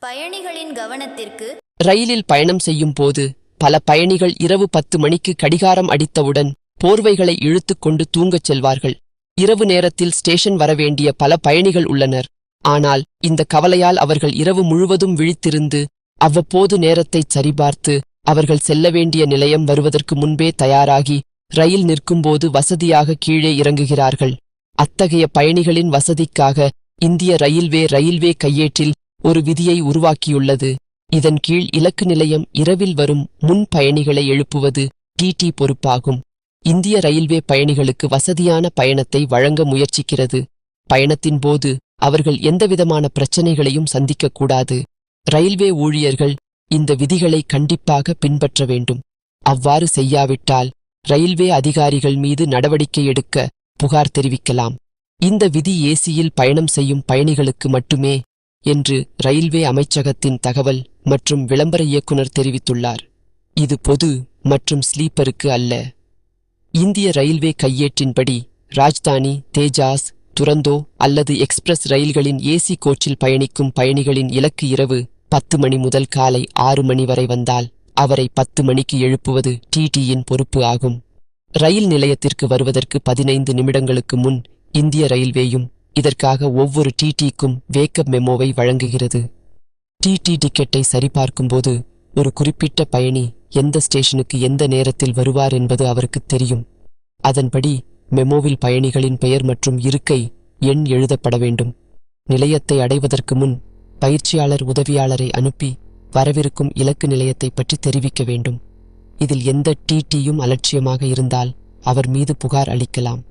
பயணிகளின் கவனத்திற்கு. ரயிலில் பயணம் செய்யும் போது பல பயணிகள் இரவு 10 மணிக்கு கடிகாரம் அடித்தவுடன் போர்வைகளை இழுத்துக் கொண்டு தூங்கச் செல்வார்கள். இரவு நேரத்தில் ஸ்டேஷன் வரவேண்டிய பல பயணிகள் உள்ளனர். ஆனால் இந்த கவலையால் அவர்கள் இரவு முழுவதும் விழித்திருந்து அவ்வப்போது நேரத்தைச் சரிபார்த்து அவர்கள் செல்ல வேண்டிய நிலையம் வருவதற்கு முன்பே தயாராகி ரயில் நிற்கும்போது வசதியாக கீழே இறங்குகிறார்கள். அத்தகைய பயணிகளின் வசதிக்காக இந்திய ரயில்வே கையேட்டில் ஒரு விதியை உருவாக்கியுள்ளது. இதன் கீழ் இலக்கு நிலையம் இரவில் வரும் முன் பயணிகளை எழுப்புவது டிடி பொறுப்பாகும். இந்திய ரயில்வே பயணிகளுக்கு வசதியான பயணத்தை வழங்க முயற்சிக்கிறது. பயணத்தின் போது அவர்கள் எந்தவிதமான பிரச்சனைகளையும் சந்திக்கக்கூடாது. ரயில்வே ஊழியர்கள் இந்த விதிகளை கண்டிப்பாக பின்பற்ற வேண்டும். அவ்வாறு செய்யாவிட்டால் ரயில்வே அதிகாரிகள் மீது நடவடிக்கை எடுக்க புகார் தெரிவிக்கலாம். இந்த விதி ஏசியில் பயணம் செய்யும் பயணிகளுக்கு மட்டுமே என்று ரயில்வே அமைச்சகத்தின் தகவல் மற்றும் விளம்பர இயக்குனர் தெரிவித்துள்ளார். இது பொது மற்றும் ஸ்லீப்பருக்கு அல்ல. இந்திய ரயில்வே கையேட்டின்படி ராஜ்தானி, தேஜாஸ், துரந்தோ அல்லது எக்ஸ்பிரஸ் ரயில்களின் ஏசி கோச்சில் பயணிக்கும் பயணிகளின் இலக்கு இரவு 10 மணி முதல் காலை 6 மணி வரை வந்தால் அவரை 10 மணிக்கு எழுப்புவது டிடியின் பொறுப்பு ஆகும். ரயில் நிலையத்திற்கு வருவதற்கு 15 நிமிடங்களுக்கு முன் இந்திய ரயில்வேயும் இதற்காக ஒவ்வொரு டிடிக்கும் வேக்கப் மெமோவை வழங்குகிறது. டிடி டிக்கெட்டை சரிபார்க்கும்போது ஒரு குறிப்பிட்ட பயணி எந்த ஸ்டேஷனுக்கு எந்த நேரத்தில் வருவார் என்பது அவருக்கு தெரியும். அதன்படி மெமோவில் பயணிகளின் பெயர் மற்றும் இருக்கை எண் எழுதப்பட வேண்டும். நிலையத்தை அடைவதற்கு முன் பயிற்சியாளர் உதவியாளரை அனுப்பி வரவிருக்கும் இலக்கு நிலையத்தை பற்றி தெரிவிக்க வேண்டும். இதில் எந்த டிடியும் அலட்சியமாக இருந்தால் அவர் மீது புகார் அளிக்கலாம்.